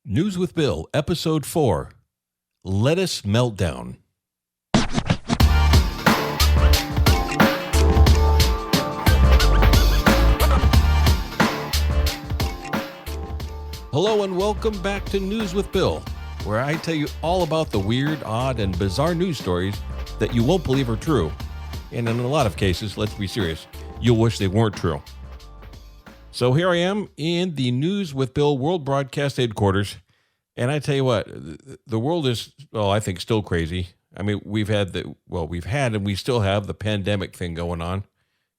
News with Bill, Episode 4, Lettuce Meltdown. Hello and welcome back to News with Bill, where I tell you all about the weird, odd, and bizarre news stories that you won't believe are true. And in a lot of cases, let's be serious, you'll wish they weren't true. So here I am in the News with Bill World Broadcast Headquarters, and I tell you what, the world is, well, I think still crazy. I mean, we've had and we still have the pandemic thing going on.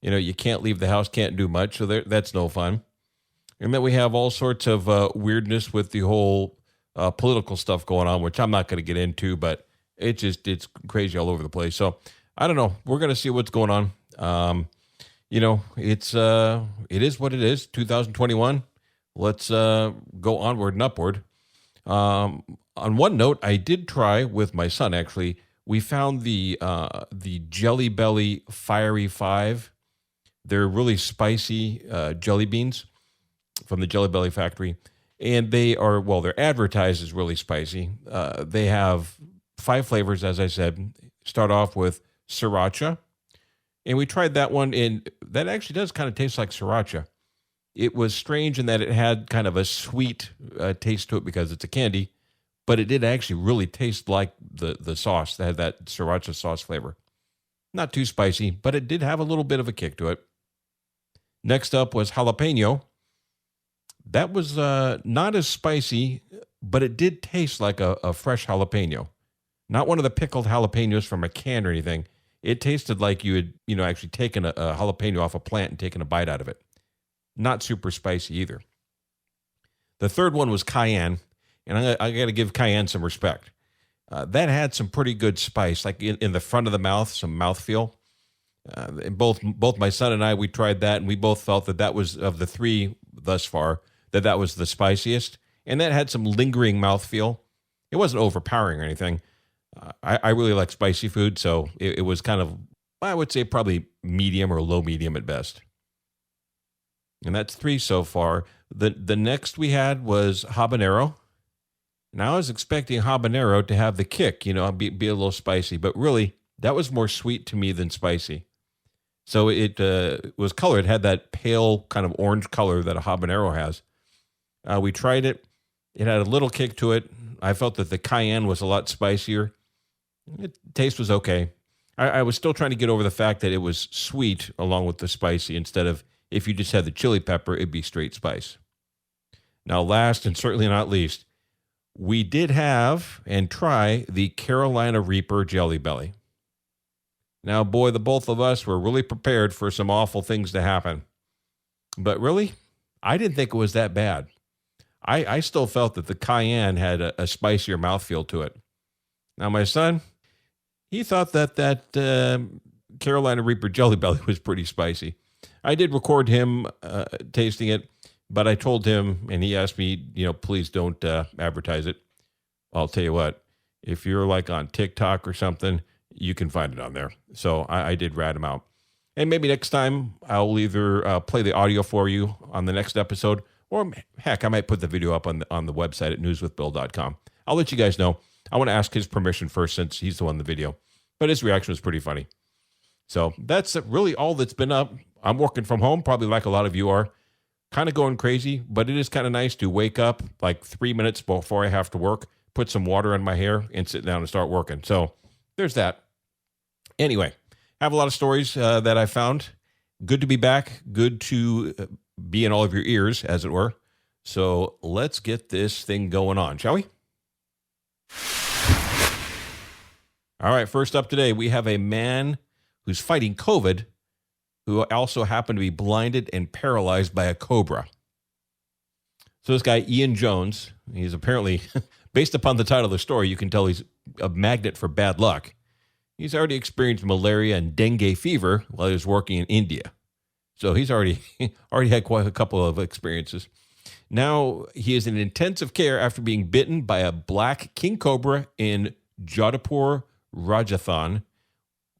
You know, you can't leave the house, can't do much, so that's no fun. And then we have all sorts of weirdness with the whole political stuff going on, which I'm not going to get into, but it's crazy all over the place. So I don't know. We're going to see what's going on. You know, it is what it is. 2021. Let's go onward and upward. On one note, I did try with my son. Actually, we found the Jelly Belly Firey Five. They're really spicy jelly beans from the Jelly Belly factory, and they're advertised as really spicy. They have 5 flavors, as I said. Start off with Sriracha. And we tried that one, and that actually does kind of taste like Sriracha. It was strange in that it had kind of a sweet taste to it because it's a candy, but it did actually really taste like the sauce that had that Sriracha sauce flavor. Not too spicy, but it did have a little bit of a kick to it. Next up was jalapeno. That was not as spicy, but it did taste like a fresh jalapeno. Not one of the pickled jalapenos from a can or anything. It tasted like you had, actually taken a jalapeno off a plant and taken a bite out of it. Not super spicy either. The third one was cayenne, and I got to give cayenne some respect. That had some pretty good spice, like in the front of the mouth, some mouthfeel. And both my son and I, we tried that, and we both felt that was, of the 3 thus far, that was the spiciest. And that had some lingering mouthfeel. It wasn't overpowering or anything. I really like spicy food, so it was kind of, I would say probably medium or low medium at best. And that's 3 so far. The next we had was habanero. Now I was expecting habanero to have the kick, be a little spicy, but really that was more sweet to me than spicy. So it was colored, had that pale kind of orange color that a habanero has. We tried it. It had a little kick to it. I felt that the cayenne was a lot spicier. Taste was okay. I was still trying to get over the fact that it was sweet along with the spicy instead of, if you just had the chili pepper, it'd be straight spice. Now, last and certainly not least, we did have and try the Carolina Reaper Jelly Belly. Now, boy, the both of us were really prepared for some awful things to happen. But really, I didn't think it was that bad. I still felt that the cayenne had a spicier mouthfeel to it. Now, my son, he thought that Carolina Reaper Jelly Belly was pretty spicy. I did record him tasting it, but I told him, and he asked me, please don't advertise it. I'll tell you what, if you're like on TikTok or something, you can find it on there. So I did rat him out. And maybe next time I'll either play the audio for you on the next episode, or heck, I might put the video up on the website at newswithbill.com. I'll let you guys know. I want to ask his permission first since he's the one in the video. But his reaction was pretty funny. So that's really all that's been up. I'm working from home, probably like a lot of you are. Kind of going crazy, but it is kind of nice to wake up like 3 minutes before I have to work, put some water in my hair, and sit down and start working. So there's that. Anyway, I have a lot of stories that I found. Good to be back. Good to be in all of your ears, as it were. So let's get this thing going on, shall we? All right, first up today, we have a man who's fighting COVID, who also happened to be blinded and paralyzed by a cobra. So this guy, Ian Jones, he's apparently, based upon the title of the story, you can tell he's a magnet for bad luck. He's already experienced malaria and dengue fever while he was working in India. So he's already had quite a couple of experiences. Now he is in intensive care after being bitten by a black king cobra in Jodhpur, Rajasthan.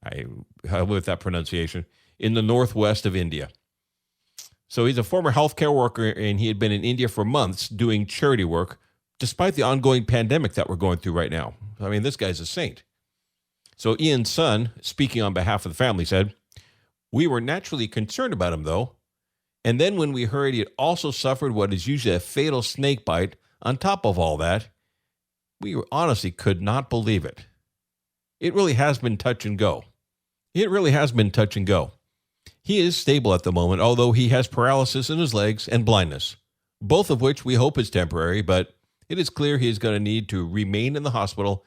I live with that pronunciation, in the northwest of India. So he's a former healthcare worker, and he had been in India for months doing charity work despite the ongoing pandemic that we're going through right now. I mean, this guy's a saint. So Ian's son, speaking on behalf of the family, said, "We were naturally concerned about him, though. And then when we heard he had also suffered what is usually a fatal snake bite on top of all that, we honestly could not believe it. It really has been touch and go. It really has been touch and go. He is stable at the moment, although he has paralysis in his legs and blindness, both of which we hope is temporary, but it is clear he is going to need to remain in the hospital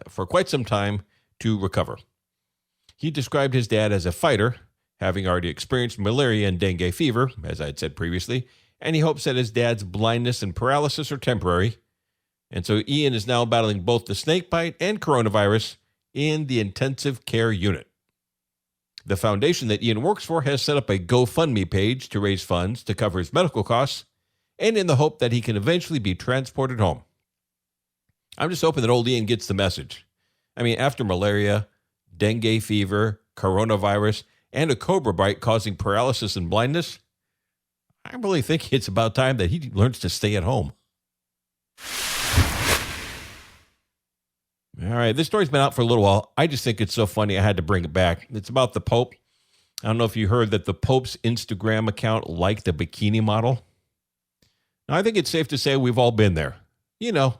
for quite some time to recover." He described his dad as a fighter, having already experienced malaria and dengue fever, as I had said previously, and he hopes that his dad's blindness and paralysis are temporary. And so Ian is now battling both the snake bite and coronavirus in the intensive care unit. The foundation that Ian works for has set up a GoFundMe page to raise funds to cover his medical costs, and in the hope that he can eventually be transported home. I'm just hoping that old Ian gets the message. I mean, after malaria, dengue fever, coronavirus, and a cobra bite causing paralysis and blindness, I really think it's about time that he learns to stay at home. All right, this story's been out for a little while. I just think it's so funny I had to bring it back. It's about the Pope. I don't know if you heard that the Pope's Instagram account liked a bikini model. Now, I think it's safe to say we've all been there. You know,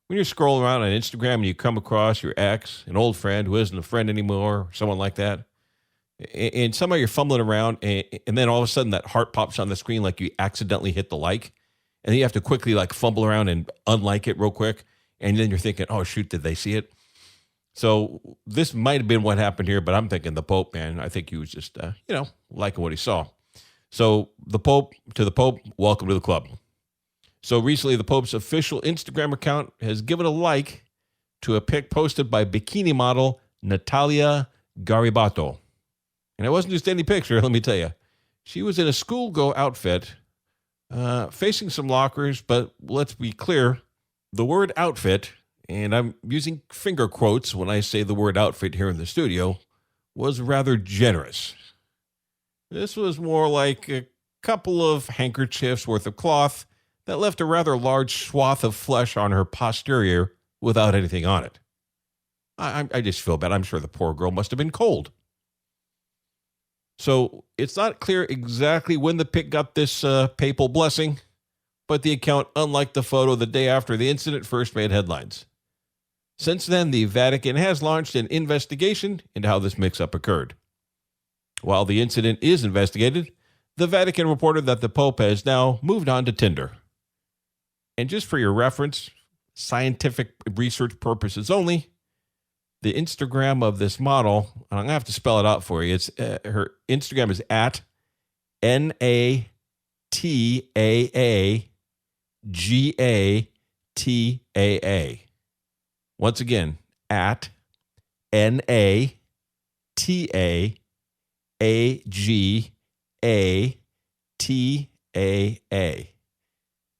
when you're scrolling around on Instagram and you come across your ex, an old friend who isn't a friend anymore, someone like that, and somehow you're fumbling around, and then all of a sudden that heart pops on the screen like you accidentally hit the like, and then you have to quickly like fumble around and unlike it real quick, and then you're thinking, oh, shoot, did they see it? So this might have been what happened here, but I'm thinking the Pope, man, I think he was just, liking what he saw. So the Pope, welcome to the club. So recently, the Pope's official Instagram account has given a like to a pic posted by bikini model Natalia Garibato. And it wasn't just any picture, let me tell you. She was in a schoolgirl outfit, facing some lockers, but let's be clear, the word outfit, and I'm using finger quotes when I say the word outfit here in the studio, was rather generous. This was more like a couple of handkerchiefs worth of cloth that left a rather large swath of flesh on her posterior without anything on it. I just feel bad. I'm sure the poor girl must have been cold. So it's not clear exactly when the pic got this papal blessing, but the account, unlike the photo the day after the incident, first made headlines. Since then, the Vatican has launched an investigation into how this mix-up occurred. While the incident is investigated, the Vatican reported that the Pope has now moved on to Tinder. And just for your reference, scientific research purposes only, the Instagram of this model, and I'm going to have to spell it out for you. It's her Instagram is at NATAAGATAA. Once again, at NATAAGATAA.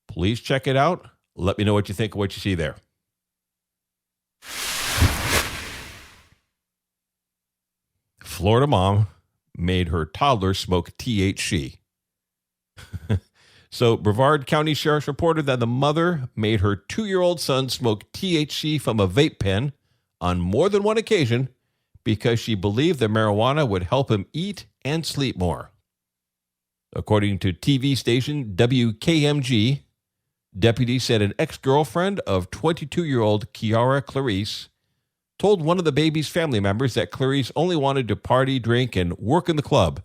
Please check it out. Let me know what you think of what you see there. Florida mom made her toddler smoke THC. So Brevard County Sheriff's reported that the mother made her 2-year-old son smoke THC from a vape pen on more than one occasion because she believed the marijuana would help him eat and sleep more. According to TV station WKMG, deputies said an ex-girlfriend of 22-year-old Kiara Clarice told one of the baby's family members that Clarice only wanted to party, drink, and work in the club,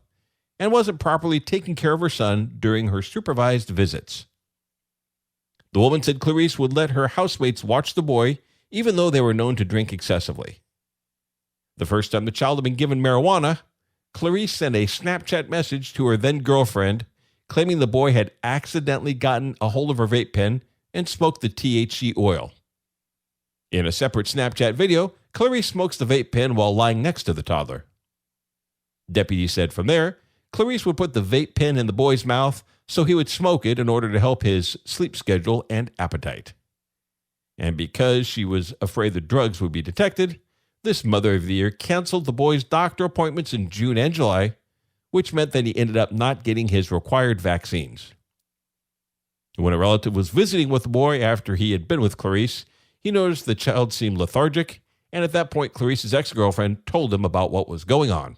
and wasn't properly taking care of her son during her supervised visits. The woman said Clarice would let her housemates watch the boy, even though they were known to drink excessively. The first time the child had been given marijuana, Clarice sent a Snapchat message to her then-girlfriend, claiming the boy had accidentally gotten a hold of her vape pen and smoked the THC oil. In a separate Snapchat video, Clarice smokes the vape pen while lying next to the toddler. Deputies said from there, Clarice would put the vape pen in the boy's mouth so he would smoke it in order to help his sleep schedule and appetite. And because she was afraid the drugs would be detected, this mother of the year canceled the boy's doctor appointments in June and July, which meant that he ended up not getting his required vaccines. When a relative was visiting with the boy after he had been with Clarice, he noticed the child seemed lethargic, and at that point, Clarice's ex-girlfriend told him about what was going on.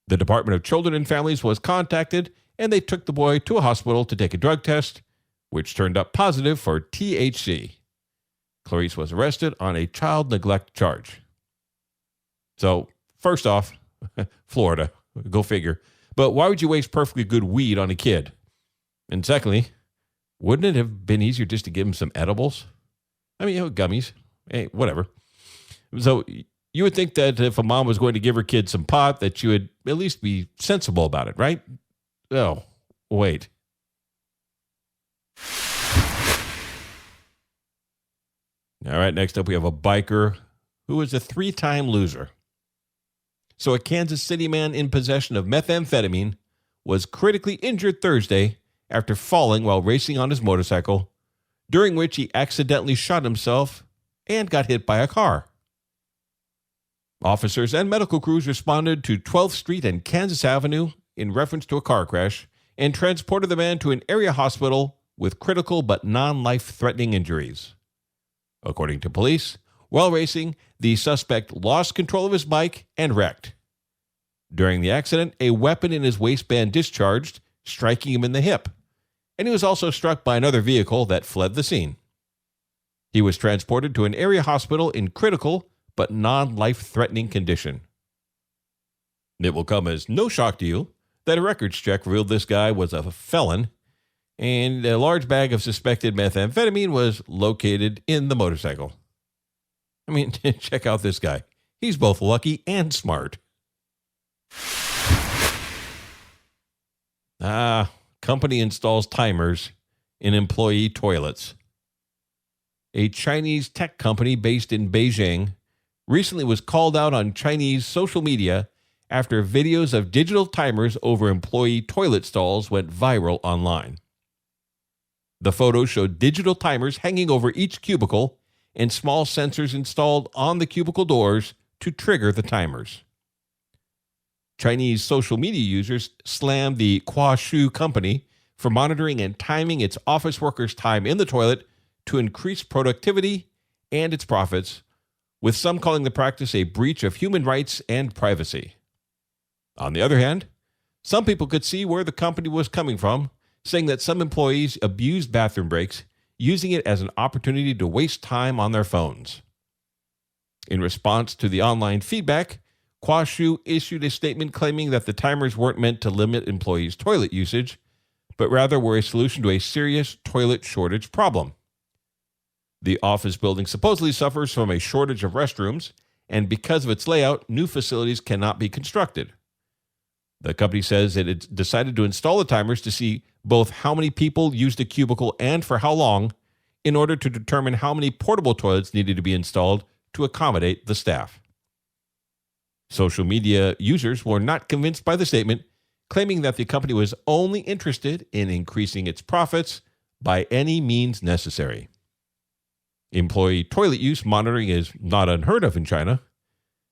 The Department of Children and Families was contacted, and they took the boy to a hospital to take a drug test, which turned up positive for THC. Clarice was arrested on a child neglect charge. So, first off, Florida, go figure. But why would you waste perfectly good weed on a kid? And secondly, wouldn't it have been easier just to give him some edibles? I mean, gummies, hey, whatever. So you would think that if a mom was going to give her kid some pot, that she would at least be sensible about it, right? Oh, wait. All right, next up we have a biker who is a 3-time loser. So a Kansas City man in possession of methamphetamine was critically injured Thursday after falling while racing on his motorcycle, during which he accidentally shot himself and got hit by a car. Officers and medical crews responded to 12th Street and Kansas Avenue in reference to a car crash and transported the man to an area hospital with critical but non-life-threatening injuries. According to police, while racing, the suspect lost control of his bike and wrecked. During the accident, a weapon in his waistband discharged, striking him in the hip, and he was also struck by another vehicle that fled the scene. He was transported to an area hospital in critical but non-life-threatening condition. It will come as no shock to you that a records check revealed this guy was a felon, and a large bag of suspected methamphetamine was located in the motorcycle. I mean, check out this guy. He's both lucky and smart. Company installs timers in employee toilets. A Chinese tech company based in Beijing recently was called out on Chinese social media after videos of digital timers over employee toilet stalls went viral online. The photos showed digital timers hanging over each cubicle and small sensors installed on the cubicle doors to trigger the timers. Chinese social media users slammed the Kuashu company for monitoring and timing its office workers' time in the toilet to increase productivity and its profits, with some calling the practice a breach of human rights and privacy. On the other hand, some people could see where the company was coming from, saying that some employees abused bathroom breaks, using it as an opportunity to waste time on their phones. In response to the online feedback, Kuashu issued a statement claiming that the timers weren't meant to limit employees' toilet usage, but rather were a solution to a serious toilet shortage problem. The office building supposedly suffers from a shortage of restrooms, and because of its layout, new facilities cannot be constructed. The company says it had decided to install the timers to see both how many people used a cubicle and for how long, in order to determine how many portable toilets needed to be installed to accommodate the staff. Social media users were not convinced by the statement, claiming that the company was only interested in increasing its profits by any means necessary. Employee toilet use monitoring is not unheard of in China.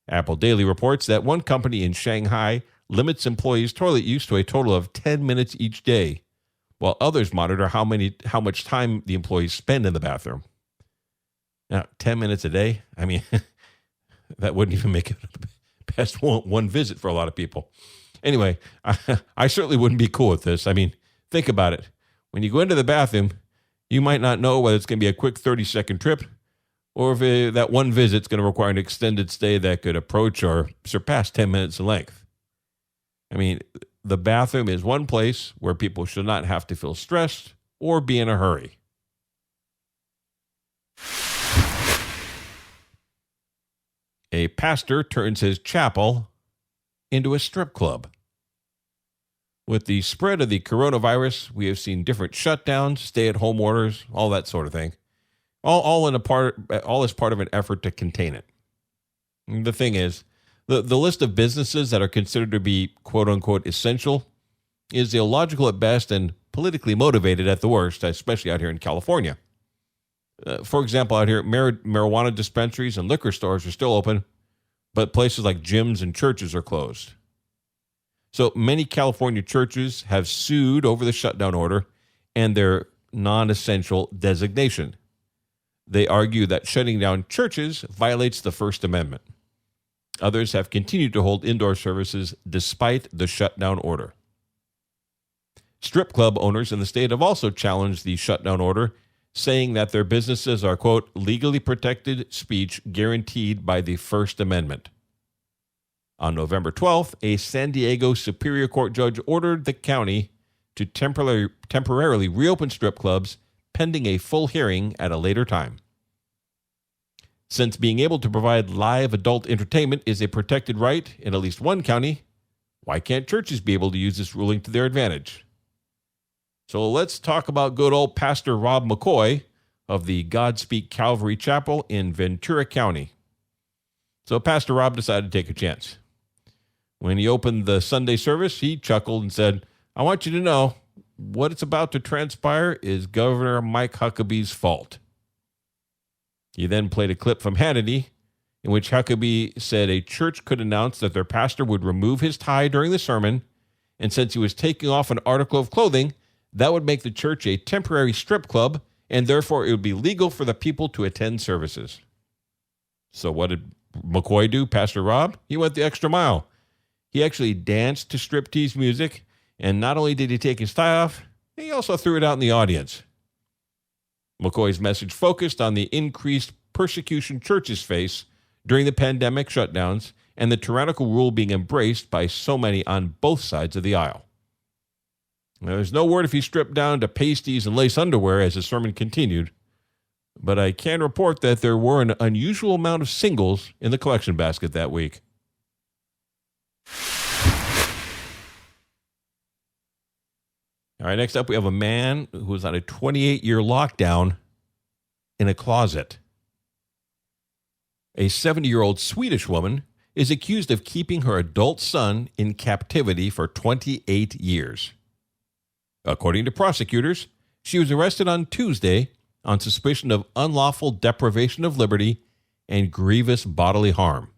Apple Daily reports that one company in Shanghai limits employees' toilet use to a total of 10 minutes each day, while others monitor how much time the employees spend in the bathroom. Now, 10 minutes a day? I mean, that wouldn't even make it past one visit for a lot of people. Anyway, I certainly wouldn't be cool with this. I mean, think about it. When you go into the bathroom, you might not know whether it's going to be a quick 30-second trip or if that one visit's going to require an extended stay that could approach or surpass 10 minutes in length. I mean, the bathroom is one place where people should not have to feel stressed or be in a hurry. A pastor turns his chapel into a strip club. With the spread of the coronavirus, we have seen different shutdowns, stay-at-home orders, all that sort of thing. All as part of an effort to contain it. And the thing is, the list of businesses that are considered to be quote-unquote essential is illogical at best and politically motivated at the worst, especially out here in California. For example, out here, marijuana dispensaries and liquor stores are still open, but places like gyms and churches are closed. So many California churches have sued over the shutdown order, and their non-essential designation. They argue that shutting down churches violates the First Amendment. Others have continued to hold indoor services despite the shutdown order. Strip club owners in the state have also challenged the shutdown order, saying that their businesses are, quote, legally protected speech guaranteed by the First Amendment. On November 12th, a San Diego Superior Court judge ordered the county to temporarily reopen strip clubs pending a full hearing at a later time. Since being able to provide live adult entertainment is a protected right in at least one county, why can't churches be able to use this ruling to their advantage? So let's talk about good old Pastor Rob McCoy of the Godspeak Calvary Chapel in Ventura County. So Pastor Rob decided to take a chance. When he opened the Sunday service, he chuckled and said, "I want you to know what it's about to transpire is Governor Mike Huckabee's fault." He then played a clip from Hannity in which Huckabee said a church could announce that their pastor would remove his tie during the sermon, and since he was taking off an article of clothing, that would make the church a temporary strip club, and therefore it would be legal for the people to attend services. So what did McCoy do, Pastor Rob? He went the extra mile. He actually danced to striptease music, and not only did he take his tie off, he also threw it out in the audience. McCoy's message focused on the increased persecution churches face during the pandemic shutdowns and the tyrannical rule being embraced by so many on both sides of the aisle. Now, there's no word if he stripped down to pasties and lace underwear as the sermon continued, but I can report that there were an unusual amount of singles in the collection basket that week. All right, next up we have a man who was on a 28-year lockdown in a closet. A 70-year-old Swedish woman is accused of keeping her adult son in captivity for 28 years. According to prosecutors, she was arrested on Tuesday on suspicion of unlawful deprivation of liberty and grievous bodily harm.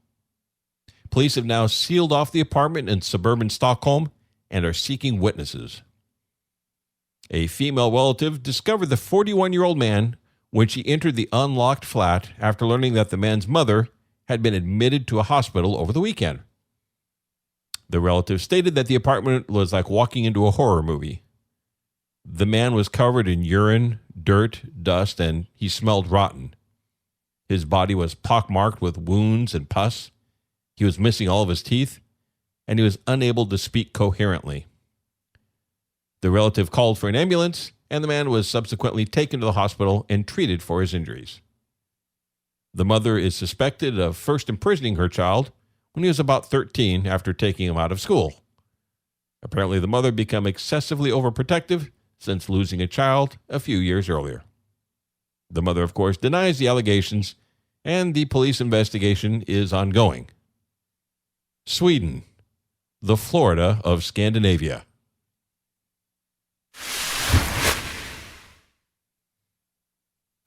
Police have now sealed off the apartment in suburban Stockholm and are seeking witnesses. A female relative discovered the 41-year-old man when she entered the unlocked flat after learning that the man's mother had been admitted to a hospital over the weekend. The relative stated that the apartment was like walking into a horror movie. The man was covered in urine, dirt, dust, and he smelled rotten. His body was pockmarked with wounds and pus. He was missing all of his teeth, and he was unable to speak coherently. The relative called for an ambulance, and the man was subsequently taken to the hospital and treated for his injuries. The mother is suspected of first imprisoning her child when he was about 13 after taking him out of school. Apparently, the mother became excessively overprotective since losing a child a few years earlier. The mother, of course, denies the allegations, and the police investigation is ongoing. Sweden, the Florida of Scandinavia.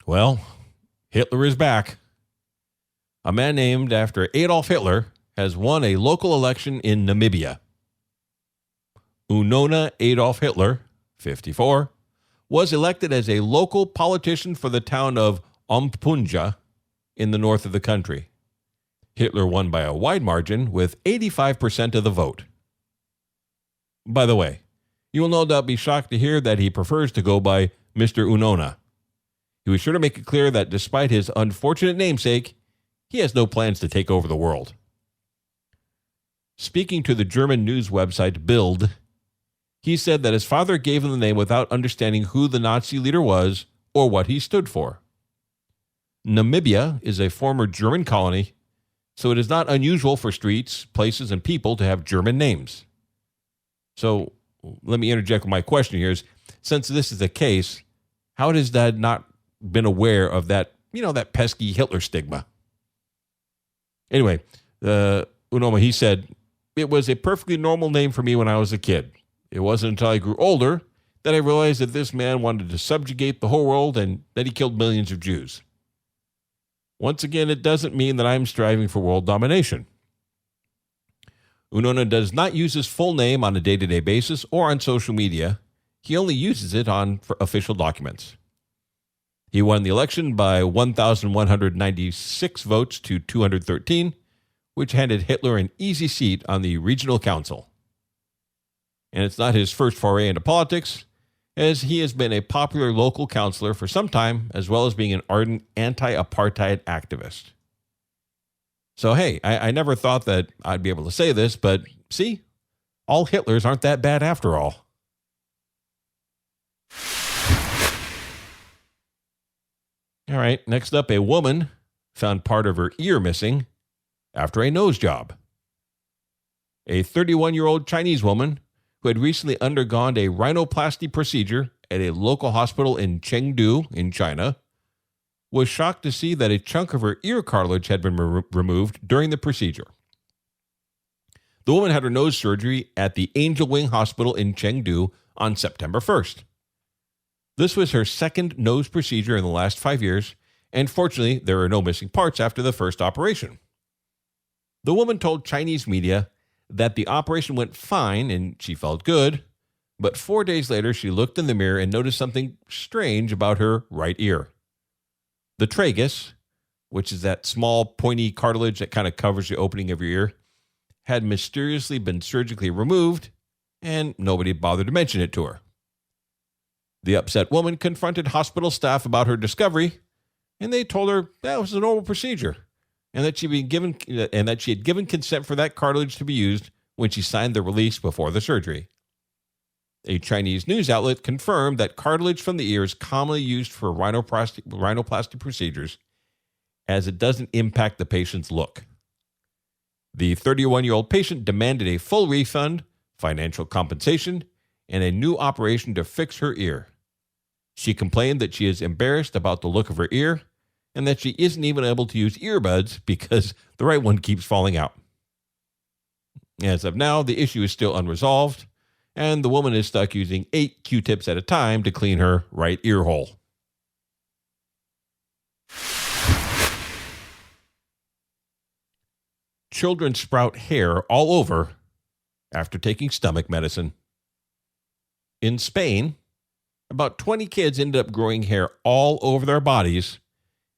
Well, Hitler is back. A man named after Adolf Hitler has won a local election in Namibia. Unona Adolf Hitler, 54, was elected as a local politician for the town of Ompunja in the north of the country. Hitler won by a wide margin with 85% of the vote. By the way, you will no doubt be shocked to hear that he prefers to go by Mr. Unona. He was sure to make it clear that despite his unfortunate namesake, he has no plans to take over the world. Speaking to the German news website Bild, he said that his father gave him the name without understanding who the Nazi leader was or what he stood for. Namibia is a former German colony, so it is not unusual for streets, places, and people to have German names. So let me interject with my question here. Since this is the case, how has Dad not been aware of that, that pesky Hitler stigma? Anyway, Unoma, he said, "It was a perfectly normal name for me when I was a kid. It wasn't until I grew older that I realized that this man wanted to subjugate the whole world and that he killed millions of Jews. Once again, it doesn't mean that I'm striving for world domination." Unona does not use his full name on a day-to-day basis or on social media. he only uses it on for official documents. He won the election by 1,196 votes to 213, which handed Hitler an easy seat on the regional council. And it's not his first foray into politics, as he has been a popular local councillor for some time, as well as being an ardent anti-apartheid activist. So hey, I never thought that I'd be able to say this, but see, all Hitlers aren't that bad after all. All right, next up, a woman found part of her ear missing after a nose job. A 31-year-old Chinese woman who had recently undergone a rhinoplasty procedure at a local hospital in Chengdu in China was shocked to see that a chunk of her ear cartilage had been removed during the procedure. The woman had her nose surgery at the Angel Wing Hospital in Chengdu on September 1st. This was her second nose procedure in the last 5 years, and fortunately, there were no missing parts after the first operation. The woman told Chinese media that the operation went fine and she felt good, but 4 days later, she looked in the mirror and noticed something strange about her right ear. The tragus, which is that small pointy cartilage that kind of covers the opening of your ear, had mysteriously been surgically removed, and nobody bothered to mention it to her. The upset woman confronted hospital staff about her discovery, and they told her that was a normal procedure, and that she had given consent for that cartilage to be used when she signed the release before the surgery. A Chinese news outlet confirmed that cartilage from the ear is commonly used for rhinoplasty procedures, as it doesn't impact the patient's look. The 31-year-old patient demanded a full refund, financial compensation, and a new operation to fix her ear. She complained that she is embarrassed about the look of her ear and that she isn't even able to use earbuds because the right one keeps falling out. As of now, the issue is still unresolved, and the woman is stuck using 8 Q-tips at a time to clean her right ear hole. Children sprout hair all over after taking stomach medicine. In Spain, about 20 kids ended up growing hair all over their bodies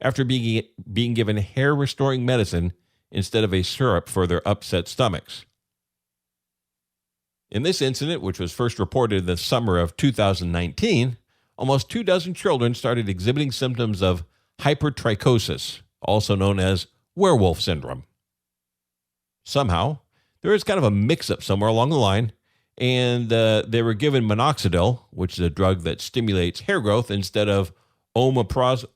after being given hair-restoring medicine instead of a syrup for their upset stomachs. In this incident, which was first reported in the summer of 2019, almost 24 children started exhibiting symptoms of hypertrichosis, also known as werewolf syndrome. Somehow, there is kind of a mix-up somewhere along the line, and they were given minoxidil, which is a drug that stimulates hair growth, instead of omeprazole.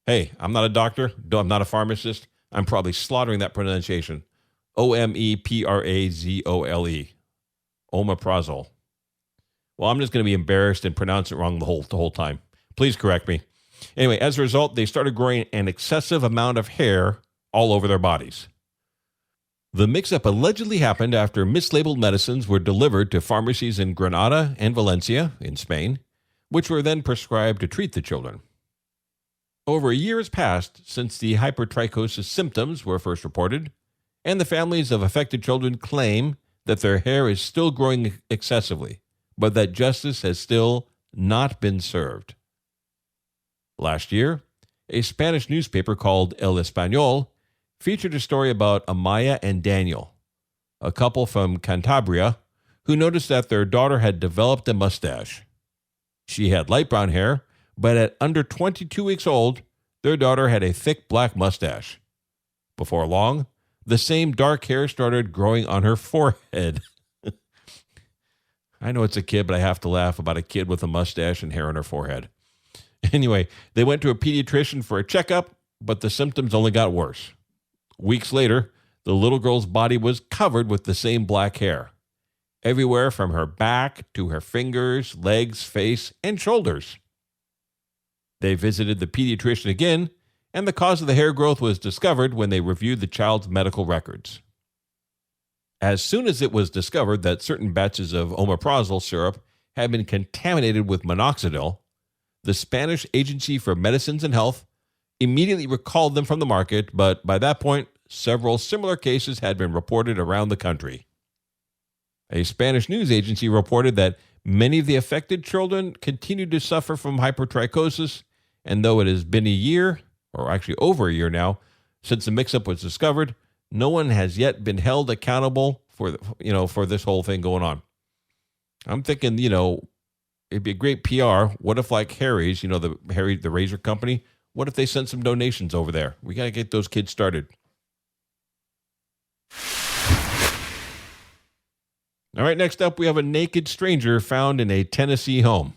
Hey, I'm not a doctor. I'm not a pharmacist. I'm probably slaughtering that pronunciation. Omeprazole. Omeprazole. Well, I'm just going to be embarrassed and pronounce it wrong the whole time. Please correct me. Anyway, as a result, they started growing an excessive amount of hair all over their bodies. The mix-up allegedly happened after mislabeled medicines were delivered to pharmacies in Granada and Valencia in Spain, which were then prescribed to treat the children. Over a year has passed since the hypertrichosis symptoms were first reported, and the families of affected children claim that their hair is still growing excessively, but that justice has still not been served. Last year, a Spanish newspaper called El Español featured a story about Amaya and Daniel, a couple from Cantabria, who noticed that their daughter had developed a mustache. She had light brown hair, but at under 22 weeks old, their daughter had a thick black mustache. Before long, the same dark hair started growing on her forehead. I know it's a kid, but I have to laugh about a kid with a mustache and hair on her forehead. Anyway, they went to a pediatrician for a checkup, but the symptoms only got worse. Weeks later, the little girl's body was covered with the same black hair, everywhere from her back to her fingers, legs, face, and shoulders. They visited the pediatrician again, and the cause of the hair growth was discovered when they reviewed the child's medical records. As soon as it was discovered that certain batches of omeprazole syrup had been contaminated with minoxidil, the Spanish Agency for Medicines and Health immediately recalled them from the market, but by that point, several similar cases had been reported around the country. A Spanish news agency reported that Many of the affected children continue to suffer from hypertrichosis, and though it has been a year, or actually over a year now, since the mix-up was discovered, no one has yet been held accountable for this whole thing going on. I'm thinking, it'd be a great PR. What if, like Harry's, the razor company, what if they sent some donations over there? We got to get those kids started. All right, next up, we have a naked stranger found in a Tennessee home.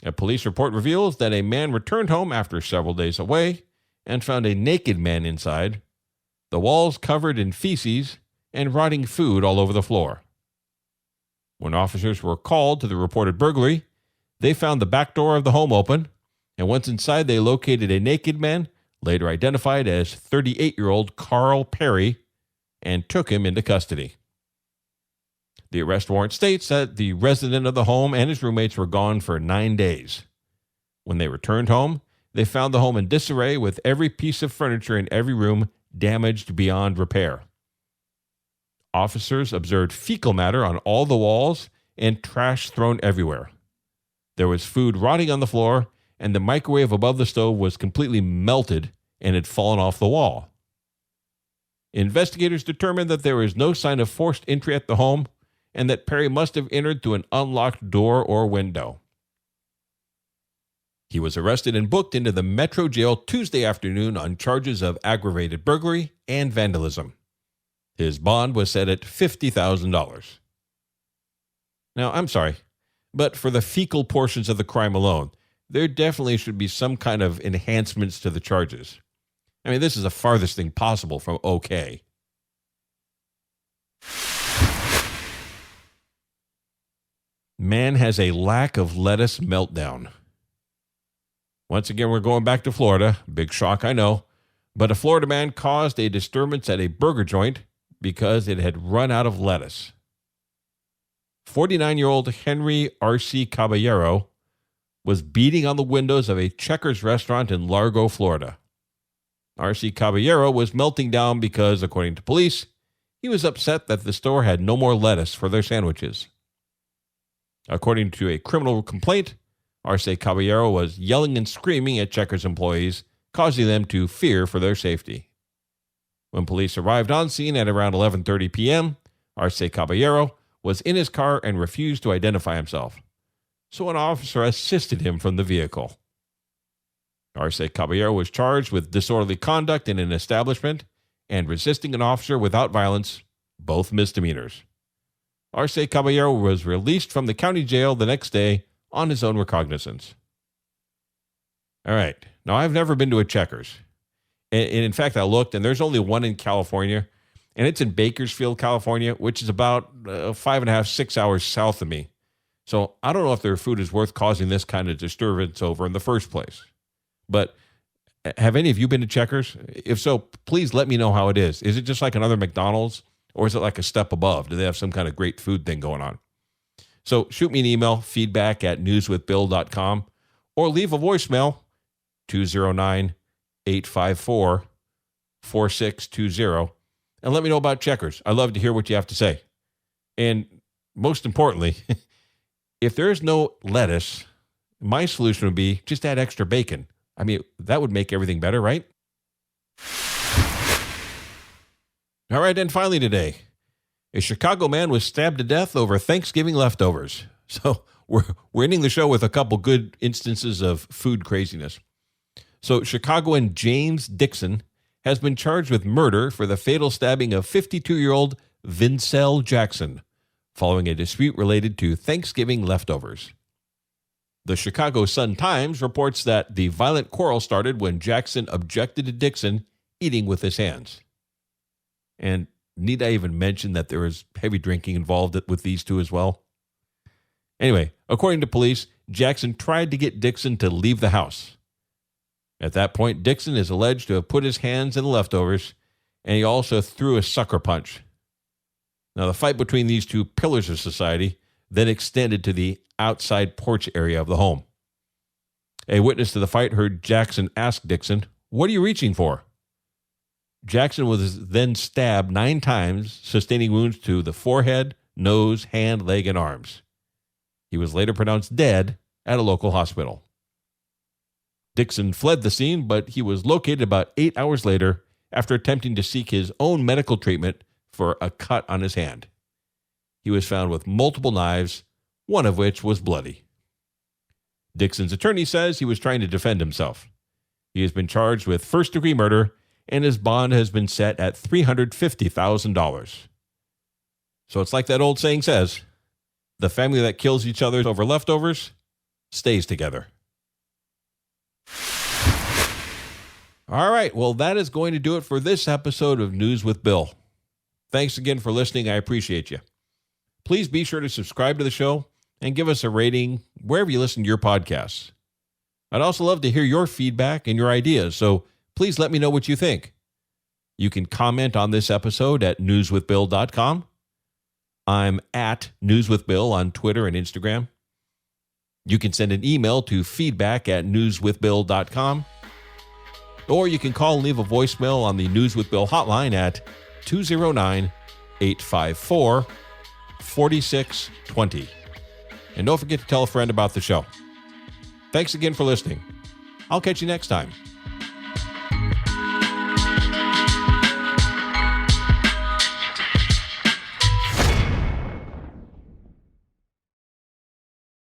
A police report reveals that a man returned home after several days away and found a naked man inside, the walls covered in feces, and rotting food all over the floor. When officers were called to the reported burglary, they found the back door of the home open, and once inside, they located a naked man, later identified as 38-year-old Carl Perry, and took him into custody. The arrest warrant states that the resident of the home and his roommates were gone for 9 days. When they returned home, they found the home in disarray with every piece of furniture in every room damaged beyond repair. Officers observed fecal matter on all the walls and trash thrown everywhere. There was food rotting on the floor, and the microwave above the stove was completely melted and had fallen off the wall. Investigators determined that there was no sign of forced entry at the home and that Perry must have entered through an unlocked door or window. He was arrested and booked into the Metro Jail Tuesday afternoon on charges of aggravated burglary and vandalism. His bond was set at $50,000. Now, I'm sorry, but for the fecal portions of the crime alone, there definitely should be some kind of enhancements to the charges. I mean, this is the farthest thing possible from okay. Man has a lack of lettuce meltdown. Once again, we're going back to Florida. Big shock, I know. But a Florida man caused a disturbance at a burger joint because it had run out of lettuce. 49-year-old Henry R.C. Caballero was beating on the windows of a Checkers restaurant in Largo, Florida. R.C. Caballero was melting down because, according to police, he was upset that the store had no more lettuce for their sandwiches. According to a criminal complaint, R.C. Caballero was yelling and screaming at Checkers employees, causing them to fear for their safety. When police arrived on scene at around 11:30 p.m., R.C. Caballero was in his car and refused to identify himself, so an officer assisted him from the vehicle. R.C. Caballero was charged with disorderly conduct in an establishment and resisting an officer without violence, both misdemeanors. R.C. Caballero was released from the county jail the next day on his own recognizance. All right. Now, I've never been to a Checkers. And in fact, I looked, and there's only one in California, and it's in Bakersfield, California, which is about 5.5, 6 hours south of me. So I don't know if their food is worth causing this kind of disturbance over in the first place. But have any of you been to Checkers? If so, please let me know how it is. Is it just like another McDonald's? Or is it like a step above? Do they have some kind of great food thing going on? So shoot me an email, feedback@newswithbill.com, or leave a voicemail, 209-854-4620, and let me know about Checkers. I'd love to hear what you have to say. And most importantly, if there is no lettuce, my solution would be just add extra bacon. I mean, that would make everything better, right? All right, and finally today, a Chicago man was stabbed to death over Thanksgiving leftovers. So we're ending the show with a couple good instances of food craziness. So Chicagoan James Dixon has been charged with murder for the fatal stabbing of 52-year-old Vincel Jackson, following a dispute related to Thanksgiving leftovers. The Chicago Sun-Times reports that the violent quarrel started when Jackson objected to Dixon eating with his hands. And need I even mention that there was heavy drinking involved with these two as well? Anyway, according to police, Jackson tried to get Dixon to leave the house. At that point, Dixon is alleged to have put his hands in the leftovers, and he also threw a sucker punch. Now, the fight between these two pillars of society then extended to the outside porch area of the home. A witness to the fight heard Jackson ask Dixon, "What are you reaching for?" Jackson was then stabbed 9 times, sustaining wounds to the forehead, nose, hand, leg, and arms. He was later pronounced dead at a local hospital. Dixon fled the scene, but he was located about 8 hours later after attempting to seek his own medical treatment for a cut on his hand. He was found with multiple knives, one of which was bloody. Dixon's attorney says he was trying to defend himself. He has been charged with first-degree murder, and his bond has been set at $350,000. So it's like that old saying says, the family that kills each other over leftovers stays together. All right, well, that is going to do it for this episode of News with Bill. Thanks again for listening. I appreciate you. Please be sure to subscribe to the show and give us a rating wherever you listen to your podcasts. I'd also love to hear your feedback and your ideas, so please let me know what you think. You can comment on this episode at newswithbill.com. I'm at newswithbill on Twitter and Instagram. You can send an email to feedback@newswithbill.com. Or you can call and leave a voicemail on the News with Bill hotline at 209-854-4620. And don't forget to tell a friend about the show. Thanks again for listening. I'll catch you next time.